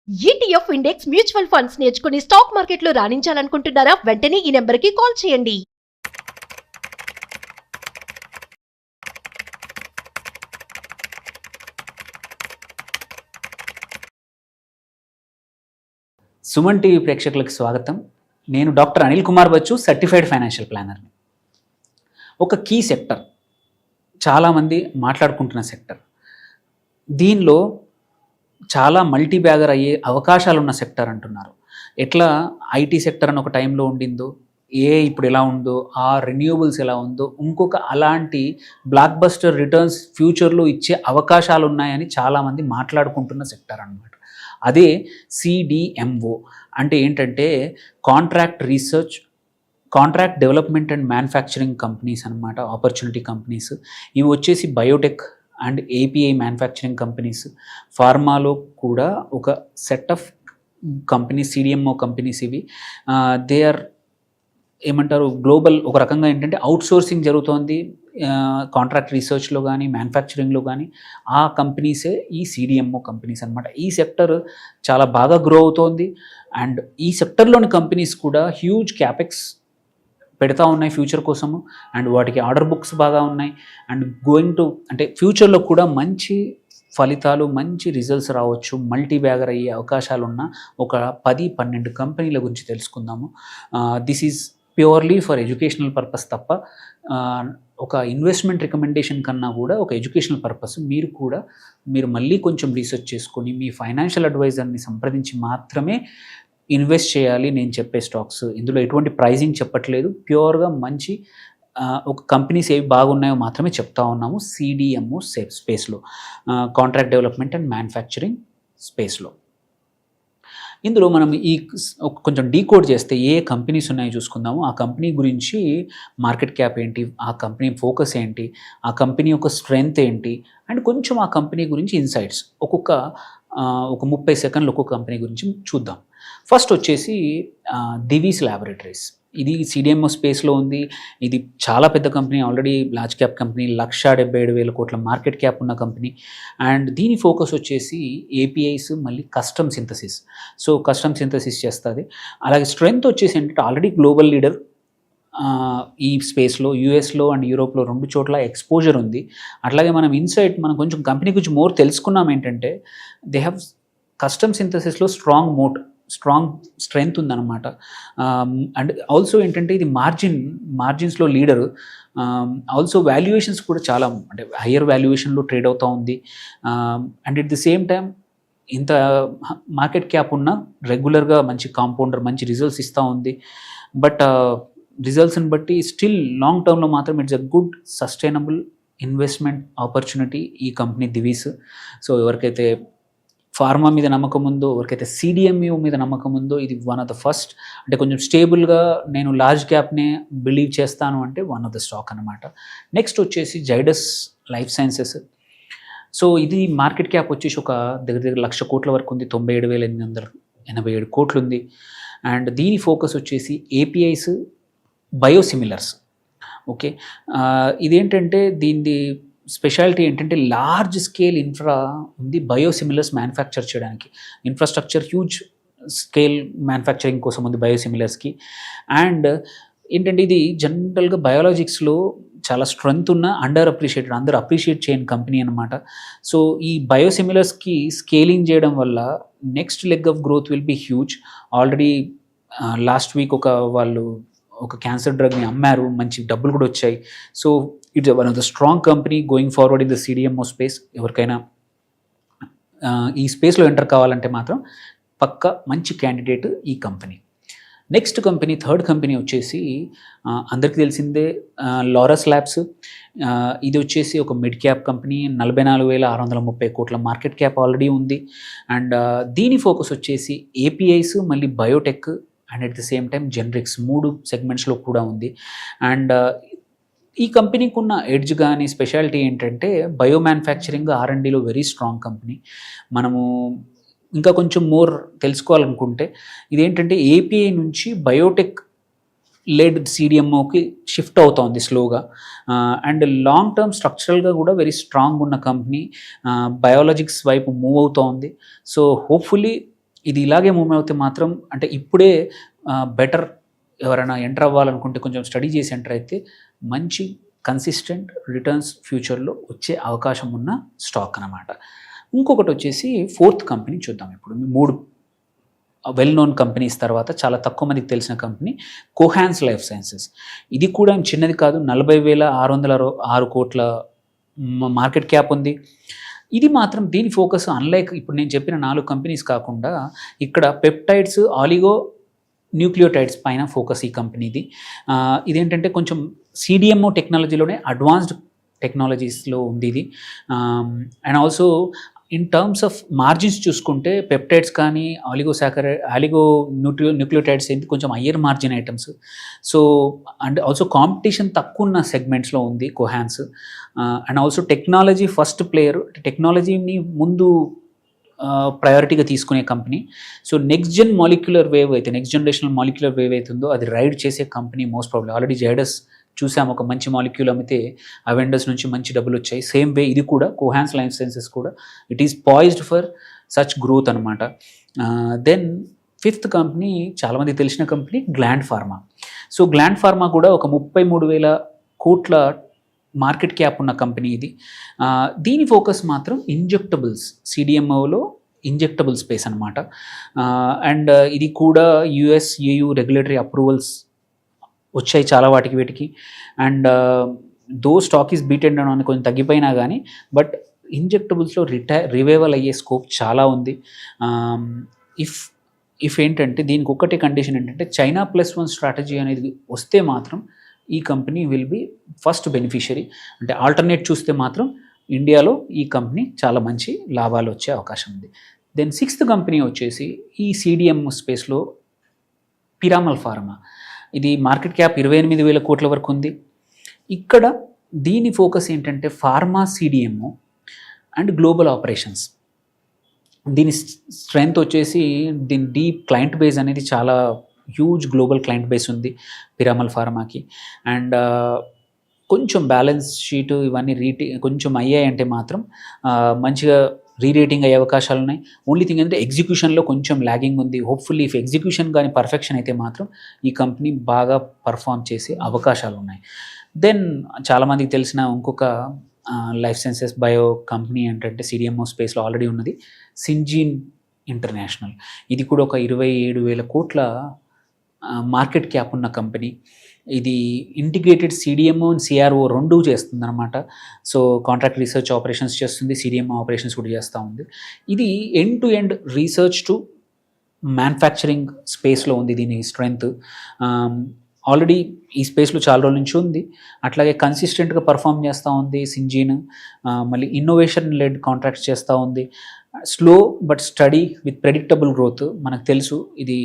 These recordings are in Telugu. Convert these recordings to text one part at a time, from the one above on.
ETF ఇండెక్స్ మ్యూచువల్ ఫండ్స్ నేర్చుకుని స్టాక్ మార్కెట్లో రాణించాలనుకుంటున్నారా? వెంటనే ఈ నెంబర్కి కాల్ చేయండి. సుమన్ టీవీ ప్రేక్షకులకు స్వాగతం. నేను doctor Anil Kumar Bachchu, certified financial ప్లానర్ని. ఒక కీ సెక్టర్, చాలామంది మాట్లాడుకుంటున్న సెక్టర్, దీనిలో చాలా మల్టీ బ్యాగర్ అయ్యే అవకాశాలు ఉన్న సెక్టర్ అంటున్నారు. ఎట్లా ఐటీ సెక్టర్ అని ఒక టైంలో ఉండిందో, ఇప్పుడు ఎలా ఉందో, ఆ రెన్యూవబుల్స్ ఎలా ఉందో, ఇంకొక అలాంటి బ్లాక్ బస్టర్ రిటర్న్స్ ఫ్యూచర్లో ఇచ్చే అవకాశాలు ఉన్నాయని చాలామంది మాట్లాడుకుంటున్న సెక్టర్ అన్నమాట. అదే సిడిఎంఓ అంటే ఏంటంటే contract development and manufacturing companies అనమాట, ఆపర్చునిటీ కంపెనీస్. ఇవి వచ్చేసి biotech and API manufacturing companies. ఫార్మాలో కూడా ఒక set of companies, CDMO companies ఇవి. దే ఆర్ ఏమంటారు, గ్లోబల్. ఒక రకంగా ఏంటంటే అవుట్సోర్సింగ్ జరుగుతోంది కాంట్రాక్ట్ రీసెర్చ్లో కానీ మ్యానుఫ్యాక్చరింగ్లో కానీ. ఆ కంపెనీసే ఈ సిడిఎంఓ కంపెనీస్ అనమాట. ఈ సెక్టర్ చాలా బాగా గ్రో అవుతోంది. అండ్ ఈ సెక్టర్లోని కంపెనీస్ కూడా హ్యూజ్ క్యాపెక్స్ పెడతా ఉన్నాయి ఫ్యూచర్ కోసము. అండ్ వాటికి ఆర్డర్ బుక్స్ బాగా ఉన్నాయి. అండ్ అంటే ఫ్యూచర్లో కూడా మంచి ఫలితాలు, మంచి రిజల్ట్స్ రావచ్చు, మల్టీ బ్యాగర్ అయ్యే అవకాశాలు ఉన్న ఒక 10-12 కంపెనీల గురించి తెలుసుకుందాము. This is purely for educational purpose తప్ప ఒక ఇన్వెస్ట్మెంట్ రికమెండేషన్ కన్నా కూడా ఒక ఎడ్యుకేషనల్ పర్పస్. మీరు మళ్ళీ కొంచెం రీసెర్చ్ చేసుకొని మీ ఫైనాన్షియల్ అడ్వైజర్ని సంప్రదించి మాత్రమే ఇన్వెస్ట్ చేయాలి నేను చెప్పే స్టాక్స్. ఇందులో ఎటువంటి ప్రైజింగ్ చెప్పట్లేదు, ప్యూర్గా మంచి ఒక కంపెనీస్ ఏవి బాగున్నాయో మాత్రమే చెప్తా ఉన్నాము. సిడిఎంఓ స్పేస్లో, కాంట్రాక్ట్ డెవలప్మెంట్ అండ్ మ్యానుఫ్యాక్చరింగ్ స్పేస్లో. ఇందులో మనం కొంచెం డీకోడ్ చేస్తే ఏ కంపెనీస్ ఉన్నాయో చూసుకుందాము. ఆ కంపెనీ గురించి మార్కెట్ క్యాప్ ఏంటి, ఆ కంపెనీ ఫోకస్ ఏంటి, ఆ కంపెనీ యొక్క స్ట్రెంగ్త్ ఏంటి, అండ్ కొంచెం ఆ కంపెనీ గురించి ఇన్సైట్స్ ఒక 30 సెకండ్లు ఒక్కొక్క కంపెనీ గురించి చూద్దాం. ఫస్ట్ వచ్చేసి దివీస్ ల్యాబొరేటరీస్. ఇది సిడిఎంఓ స్పేస్లో ఉంది. ఇది చాలా పెద్ద company, already large cap company, 1,77,000 కోట్ల మార్కెట్ క్యాప్ ఉన్న కంపెనీ. అండ్ దీని ఫోకస్ వచ్చేసి ఏపీఐస్, మళ్ళీ custom synthesis. So custom synthesis చేస్తుంది. అలాగే స్ట్రెంగ్త్ వచ్చేసి ఏంటంటే ఆల్రెడీ గ్లోబల్ లీడర్ ఈ స్పేస్లో. యూఎస్లో అండ్ యూరోప్లో 2 చోట్ల ఎక్స్పోజర్ ఉంది. అట్లాగే మనం కొంచెం కంపెనీ గురించి మోర్ తెలుసుకున్నాం. ఏంటంటే దే హ్యావ్ కస్టమ్ సింథసిస్లో స్ట్రాంగ్ స్ట్రెంగ్త్ ఉందన్నమాట. అండ్ ఆల్సో ఏంటంటే ఇది మార్జిన్స్లో లీడరు. ఆల్సో వాల్యుయేషన్స్ కూడా చాలా అంటే హయ్యర్ వాల్యుయేషన్లో ట్రేడ్ అవుతూ ఉంది. And at the same time ఇంత మార్కెట్ క్యాప్ ఉన్న రెగ్యులర్గా మంచి కాంపౌండర్, మంచి రిజల్ట్స్ ఇస్తూ ఉంది. బట్ రిజల్ట్స్ని బట్టి స్టిల్ లాంగ్ టర్మ్లో మాత్రం it's a good sustainable investment opportunity ఈ కంపెనీ దివీస్. సో ఎవరికైతే ఫార్మా మీద నమ్మకం ఉందో, ఎవరికైతే సిడిఎంఓ మీద నమ్మకం ఉందో, ఇది వన్ ఆఫ్ ద ఫస్ట్. అంటే కొంచెం స్టేబుల్గా నేను లార్జ్ క్యాప్నే బిలీవ్ చేస్తాను అంటే వన్ ఆఫ్ ద స్టాక్ అనమాట. నెక్స్ట్ వచ్చేసి జైడస్ లైఫ్ సైన్సెస్. సో ఇది మార్కెట్ క్యాప్ వచ్చేసి ఒక దగ్గర 1,00,000 కోట్ల వరకు ఉంది. 97,887 కోట్లు ఉంది. అండ్ దీని ఫోకస్ వచ్చేసి ఏపీఐస్, బయోసిమిలర్స్. ఓకే, ఇదేంటంటే దీని స్పెషాలిటీ ఏంటంటే లార్జ్ స్కేల్ ఇన్ఫ్రా ఉంది బయోసిమిలర్స్ మ్యానుఫ్యాక్చర్ చేయడానికి. ఇన్ఫ్రాస్ట్రక్చర్ హ్యూజ్ స్కేల్ మ్యానుఫ్యాక్చరింగ్ కోసం ఉంది బయోసిమిలర్స్కి. అండ్ ఏంటంటే ఇది జనరల్గా బయాలజిక్స్లో చాలా స్ట్రెంగ్త్ ఉన్న, అందరూ అప్రిషియేట్ చేయని కంపెనీ అనమాట. సో ఈ బయోసిమిలర్స్కి స్కేలింగ్ చేయడం వల్ల next leg of growth will be huge. Already last week వాళ్ళు ఒక క్యాన్సర్ డ్రగ్ని అమ్మారు, మంచి డబ్బులు కూడా వచ్చాయి. So it's one of the strong company going forward in the CDMO space. ఎవరికైనా ఈ స్పేస్లో ఎంటర్ కావాలంటే మాత్రం పక్క మంచి క్యాండిడేట్ ఈ company. Next company, third company వచ్చేసి అందరికీ తెలిసిందే, లారస్ ల్యాబ్స్. ఇది వచ్చేసి ఒక మిడ్ క్యాప్ కంపెనీ, 44,630 కోట్ల మార్కెట్ క్యాప్ ఆల్రెడీ ఉంది. అండ్ దీని ఫోకస్ వచ్చేసి ఏపీఐస్, మళ్ళీ Biotech and at the same time generics, 3 సెగ్మెంట్స్లో కూడా ఉంది. అండ్ ఈ కంపెనీకి ఉన్న ఎడ్జ్ కానీ స్పెషాలిటీ ఏంటంటే బయో మ్యానుఫ్యాక్చరింగ్, R&Dలో వెరీ స్ట్రాంగ్ కంపెనీ. మనము ఇంకా కొంచెం మోర్ తెలుసుకోవాలనుకుంటే ఇదేంటంటే ఏపీఐ నుంచి బయోటెక్ లెడ్ సిడిఎంఓకి షిఫ్ట్ అవుతోంది స్లోగా. అండ్ లాంగ్ టర్మ్ స్ట్రక్చరల్గా కూడా వెరీ స్ట్రాంగ్ ఉన్న కంపెనీ, బయాలజిక్స్ వైపు మూవ్ అవుతోంది. సో హోప్ఫుల్లీ ఇది ఇలాగే మూవ్ అవుతే మాత్రం అంటే ఇప్పుడే బెటర్ ఎవరైనా ఎంటర్ అవ్వాలనుకుంటే కొంచెం స్టడీ చేసి ఎంటర్ అయితే మంచి కన్సిస్టెంట్ రిటర్న్స్ ఫ్యూచర్లో వచ్చే అవకాశం ఉన్న స్టాక్ అన్నమాట. ఇంకొకటి వచ్చేసి ఫోర్త్ కంపెనీ చూద్దాం. ఇప్పుడు 3 వెల్ నోన్ కంపెనీస్ తర్వాత చాలా తక్కువ మందికి తెలిసిన కంపెనీ కోహాన్స్ లైఫ్ సైన్సెస్. ఇది కూడా చిన్నది కాదు, 40,606 కోట్ల మార్కెట్ క్యాప్ ఉంది. ఇది మాత్రం దీని ఫోకస్ అన్లైక్ ఇప్పుడు నేను చెప్పిన 4 కంపెనీస్ కాకుండా ఇక్కడ పెప్టైడ్స్, ఆలిగో న్యూక్లియోటైడ్స్ పైన ఫోకస్ ఈ కంపెనీది. ఇదేంటంటే కొంచెం సిడిఎంఓ టెక్నాలజీలోనే అడ్వాన్స్డ్ టెక్నాలజీస్లో ఉంది ఇది. And also in terms of margins చూసుకుంటే పెప్టైడ్స్ కానీ ఆలిగో న్యూక్లియోటైడ్స్ ఏంటి కొంచెం higher margin items. So and also competition తక్కువ ఉన్న సెగ్మెంట్స్లో ఉంది కోహాన్స్. And also technology first player, టెక్నాలజీని ముందు ప్రయారిటీగా తీసుకునే company. So next generational molecular wave అవుతుందో అది రైడ్ చేసే company most problem. Already Zydus చూసాము, ఒక మంచి మాలిక్యూల్ అమ్మితే అవెండర్స్ నుంచి మంచి డబ్బులు వచ్చాయి. సేమ్ వే ఇది కూడా కోహాన్స్ లైఫ్ సైన్సెస్ కూడా it is poised for such growth అనమాట. దెన్ ఫిఫ్త్ కంపెనీ చాలామంది తెలిసిన company gland pharma. So gland pharma కూడా ఒక 33,000 కోట్ల మార్కెట్ క్యాప్ ఉన్న కంపెనీ ఇది. దీని ఫోకస్ మాత్రం ఇంజెక్టబుల్స్, సిడిఎంఓలో ఇంజెక్టబుల్ స్పేస్ అనమాట. అండ్ ఇది కూడా యుఎస్, EU రెగ్యులేటరీ అప్రూవల్స్ వచ్చాయి చాలా వీటికి. అండ్ దో స్టాక్ ఈస్ బీటెడ్ అని కొంచెం తగ్గిపోయినా కానీ బట్ ఇంజెక్టబుల్స్లో రివైవల్ అయ్యే స్కోప్ చాలా ఉంది. ఇఫ్ ఏంటంటే దీనికి ఒక్కటే కండిషన్ ఏంటంటే China +1 స్ట్రాటజీ అనేది వస్తే మాత్రం ఈ company will be first beneficiary. అంటే ఆల్టర్నేట్ చూస్తే మాత్రం ఇండియాలో ఈ కంపెనీ చాలా మంచి లాభాలు వచ్చే అవకాశం ఉంది. దెన్ సిక్స్త్ కంపెనీ వచ్చేసి ఈ సిడిఎం స్పేస్లో పిరామల్ ఫార్మా. ఇది మార్కెట్ క్యాప్ 28,000 కోట్ల వరకు ఉంది. ఇక్కడ దీని ఫోకస్ ఏంటంటే pharma, CDMO and global operations. దీని స్ట్రెంగ్త్ వచ్చేసి దీని డీప్ క్లయింట్ బేస్ అనేది చాలా హ్యూజ్ గ్లోబల్ క్లయింట్ బేస్ ఉంది పిరామల్ ఫార్మాకి. అండ్ కొంచెం బ్యాలెన్స్ షీట్ ఇవన్నీ కొంచెం అయ్యాయంటే మాత్రం మంచిగా రీరేటింగ్ అయ్యే అవకాశాలు ఉన్నాయి. ఓన్లీ థింగ్ ఏంటంటే ఎగ్జిక్యూషన్లో కొంచెం ల్యాగింగ్ ఉంది. హోప్ఫుల్లీ ఇఫ్ ఎగ్జిక్యూషన్ కానీ పర్ఫెక్షన్ అయితే మాత్రం ఈ కంపెనీ బాగా పర్ఫామ్ చేసే అవకాశాలు ఉన్నాయి. దెన్ చాలామందికి తెలిసిన ఇంకొక లైఫ్ సైన్సెస్ బయో కంపెనీ ఏంటంటే సిడిఎంఓ స్పేస్లో ఆల్రెడీ ఉన్నది సింజీన్ ఇంటర్నేషనల్. ఇది కూడా ఒక 27,000 కోట్ల మార్కెట్ క్యాప్ ఉన్న కంపెనీ. ఇది ఇంటిగ్రేటెడ్ సిడిఎంఓ అండ్ సిఆర్ఓ రెండూ చేస్తుంది అనమాట. సో కాంట్రాక్ట్ రీసెర్చ్ ఆపరేషన్స్ చేస్తుంది, సిడిఎంఓ ఆపరేషన్స్ కూడా చేస్తూ ఉంది. ఇది end to end research to manufacturing స్పేస్లో ఉంది దీని స్ట్రెంగ్త్. ఆల్రెడీ ఈ స్పేస్లో చాలా రోజుల నుంచి ఉంది. అట్లాగే కన్సిస్టెంట్గా పర్ఫామ్ చేస్తూ ఉంది సింజీన్. మళ్ళీ ఇన్నోవేషన్ లెడ్ కాంట్రాక్ట్స్ చేస్తూ ఉంది. Slow but study with predictable growth. మనకు తెలుసు ఇది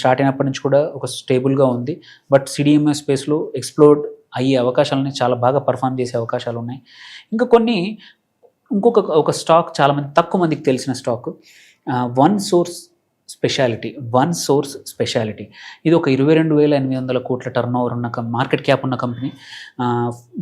స్టార్ట్ అయినప్పటి నుంచి కూడా ఒక స్టేబుల్గా ఉంది. బట్ సిడిఎంఏ స్పేస్లో ఎక్స్ప్లోర్డ్ అయ్యే అవకాశాలని చాలా బాగా పర్ఫామ్ చేసే అవకాశాలు ఉన్నాయి. ఇంకా ఇంకొక స్టాక్ చాలామంది తక్కువ మందికి తెలిసిన స్టాక్ వన్ సోర్స్ స్పెషాలిటీ. ఇది ఒక 22,800 కోట్ల టర్న్ ఓవర్ ఉన్న మార్కెట్ క్యాప్ ఉన్న కంపెనీ.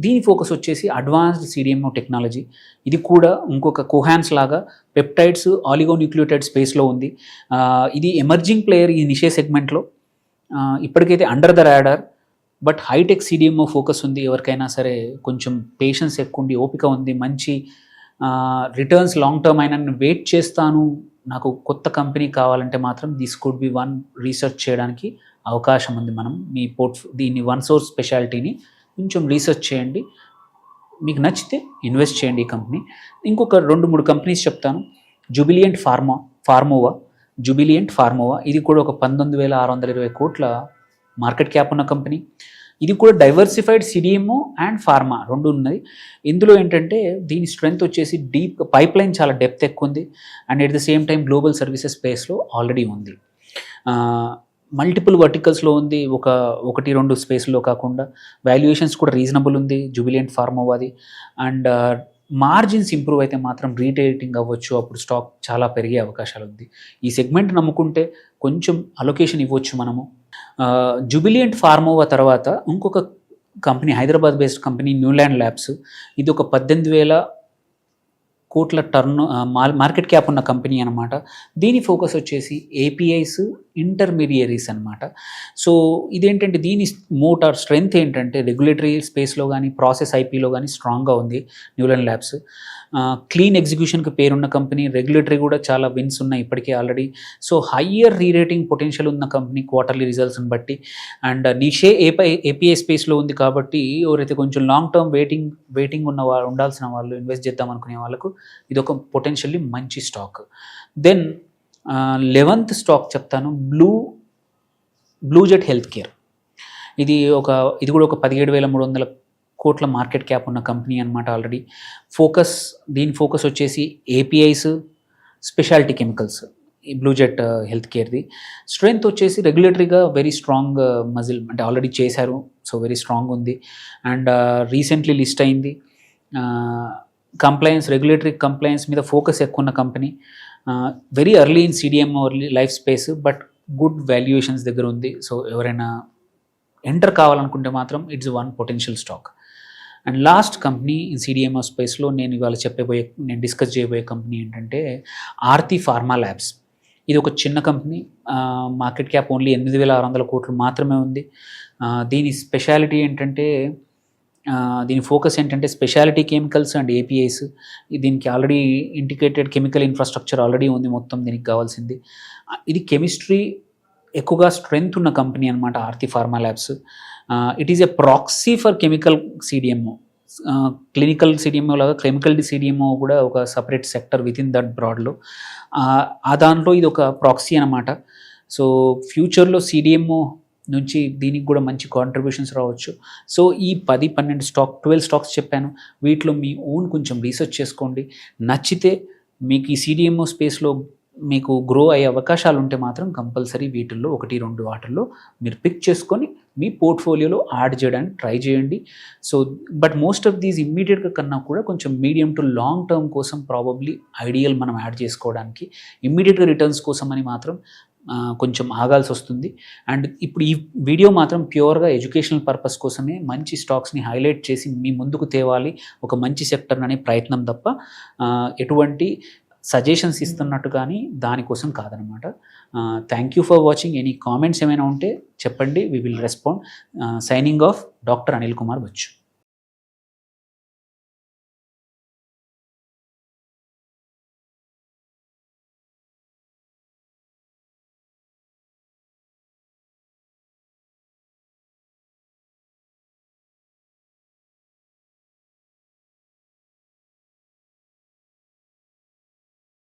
దీని ఫోకస్ వచ్చేసి అడ్వాన్స్డ్ సిడిఎంఓ టెక్నాలజీ. ఇది కూడా ఇంకొక కోహాన్స్ లాగా పెప్టైడ్స్, ఆలిగోన్యూక్లియోటైడ్ స్పేస్లో ఉంది. ఇది ఎమర్జింగ్ ప్లేయర్ ఈ నిషే సెగ్మెంట్లో. ఇప్పటికైతే under the radar but hi-tech CDMO focus ఉంది. ఎవరికైనా సరే కొంచెం పేషెన్స్ ఎక్కువ ఉంది, ఓపిక ఉంది, మంచి రిటర్న్స్ లాంగ్ టర్మ్ అయినా వెయిట్ చేస్తాను, నాకు కొత్త కంపెనీ కావాలంటే మాత్రం this could be one research చేయడానికి అవకాశం ఉంది. మనం మీ దీన్ని వన్ సోర్స్ స్పెషాలిటీని కొంచెం రీసెర్చ్ చేయండి, మీకు నచ్చితే ఇన్వెస్ట్ చేయండి ఈ కంపెనీ. ఇంకొక 2-3 కంపెనీస్ చెప్తాను. జుబిలియంట్ ఫార్మోవా ఇది కూడా ఒక 19,620 కోట్ల మార్కెట్ క్యాప్ ఉన్న కంపెనీ. ఇది కూడా డైవర్సిఫైడ్ సిడిఎంఓ అండ్ ఫార్మా రెండు ఉన్నది. ఇందులో ఏంటంటే దీని స్ట్రెంగ్త్ వచ్చేసి డీప్ పైప్ లైన్ చాలా డెప్త్ ఎక్కువ ఉంది. And at the same time global services స్పేస్లో ఆల్రెడీ ఉంది. మల్టిపుల్ వర్టికల్స్లో ఉంది, 1-2 స్పేస్లో కాకుండా. వాల్యుయేషన్స్ కూడా రీజనబుల్ ఉంది జుబిలియంట్ ఫార్మోవాది. అండ్ మార్జిన్స్ ఇంప్రూవ్ అయితే మాత్రం రీటేటింగ్ అవ్వచ్చు, అప్పుడు స్టాక్ చాలా పెరిగే అవకాశాలు ఉంది. ఈ సెగ్మెంట్ నమ్ముకుంటే కొంచెం అలొకేషన్ ఇవ్వచ్చు మనము. జుబిలియంట్ ఫార్మోవా తర్వాత ఇంకొక company Hyderabad based company Neuland labs. ఇది ఒక 18,000 కోట్ల మార్కెట్ క్యాప్ ఉన్న కంపెనీ అనమాట. దీని ఫోకస్ వచ్చేసి ఏపీఐస్, ఇంటర్మీడియరీస్ అనమాట. సో ఇదేంటంటే దీని మోటార్ స్ట్రెంగ్త్ ఏంటంటే రెగ్యులేటరీ స్పేస్లో కానీ ప్రాసెస్ ఐపీలో కానీ స్ట్రాంగ్గా ఉంది న్యూలన్ ల్యాబ్స్. క్లీన్ ఎగ్జిక్యూషన్కి పేరున్న కంపెనీ, రెగ్యులేటరీ కూడా చాలా విన్స్ ఉన్నాయి ఇప్పటికే already. So higher rerating potential ఉన్న కంపెనీ క్వార్టర్లీ రిజల్ట్స్ని బట్టి. అండ్ నిషే ఏపీఐ స్పేస్లో ఉంది కాబట్టి ఎవరైతే కొంచెం లాంగ్ టర్మ్ వెయిటింగ్ ఉన్న వాళ్ళు, ఉండాల్సిన వాళ్ళు, ఇన్వెస్ట్ చేద్దాం అనుకునే వాళ్ళకు ఇది ఒక పొటెన్షియల్లీ మంచి స్టాక్. దెన్ 11th స్టాక్ చెప్తాను, బ్లూజెట్ హెల్త్ కేర్. ఇది కూడా ఒక 17,300 కోట్ల మార్కెట్ క్యాప్ ఉన్న కంపెనీ అనమాట ఆల్రెడీ. దీని ఫోకస్ వచ్చేసి ఏపీఐస్, స్పెషాలిటీ కెమికల్స్. ఈ బ్లూజెట్ హెల్త్ కేర్ది స్ట్రెంగ్త్ వచ్చేసి రెగ్యులేటరీగా వెరీ స్ట్రాంగ్ మజిల్, అంటే ఆల్రెడీ చేశారు, సో వెరీ స్ట్రాంగ్ ఉంది. అండ్ రీసెంట్లీ లిస్ట్ అయింది. రెగ్యులేటరీ కంప్లయన్స్ మీద ఫోకస్ ఎక్కువ ఉన్న company. Very early in CDMO life space, but good valuations దగ్గర ఉంది. సో ఎవరైనా ఎంటర్ కావాలనుకుంటే మాత్రం it's one potential stock. And last company in CDMO స్పేస్లో నేను డిస్కస్ చేయబోయే కంపెనీ ఏంటంటే ఆర్తి ఫార్మా ల్యాబ్స్. ఇది ఒక చిన్న కంపెనీ, మార్కెట్ క్యాప్ ఓన్లీ 8,600 కోట్లు మాత్రమే ఉంది. దీని స్పెషాలిటీ ఏంటంటే, దీని ఫోకస్ ఏంటంటే స్పెషాలిటీ కెమికల్స్ అండ్ ఏపీఐస్. దీనికి already integrated chemical infrastructure already ఉంది మొత్తం దీనికి కావాల్సింది. ఇది కెమిస్ట్రీ ఎక్కువగా స్ట్రెంగ్త్ ఉన్న కంపెనీ అనమాట Aarti pharma labs. It is a proxy for chemical CDMO. Clinical CDMO లాగా కెమికల్ సిడిఎంఓ కూడా ఒక separate sector with in that బ్రాడ్లో. దాంట్లో ఇది ఒక ప్రాక్సీ అనమాట. సో ఫ్యూచర్లో సిడిఎంఓ నుంచి దీనికి కూడా మంచి కాంట్రిబ్యూషన్స్ రావచ్చు. సో ఈ 12 స్టాక్స్ చెప్పాను. వీటిలో మీ ఓన్ కొంచెం రీసెర్చ్ చేసుకోండి. నచ్చితే మీకు ఈ సిడిఎంఓ స్పేస్లో మీకు గ్రో అయ్యే అవకాశాలు ఉంటే మాత్రం కంపల్సరీ వీటిల్లో 1-2 వాటిల్లో మీరు పిక్ చేసుకొని మీ పోర్ట్ఫోలియోలో యాడ్ చేయడానికి ట్రై చేయండి. So but most of these ఇమ్మీడియట్గా కన్నా కూడా కొంచెం మీడియం టు లాంగ్ టర్మ్ కోసం ప్రాబబ్లీ ఐడియల్ మనం యాడ్ చేసుకోవడానికి. ఇమ్మీడియట్గా రిటర్న్స్ కోసం అని మాత్రం కొంచెం ఆగాల్సి వస్తుంది. అండ్ ఇప్పుడు ఈ వీడియో మాత్రం ప్యూర్గా ఎడ్యుకేషనల్ పర్పస్ కోసమే మంచి స్టాక్స్ని హైలైట్ చేసి మీ ముందుకు తేవాలి, ఒక మంచి సెక్టర్ అనే ప్రయత్నం తప్ప ఎటువంటి సజెషన్స్ ఇస్తున్నట్టు కానీ దానికోసం కాదనమాట. Thank you for watching. Any comments ఏమైనా ఉంటే చెప్పండి, we will respond. Signing off, doctor Anil Kumar Bachu.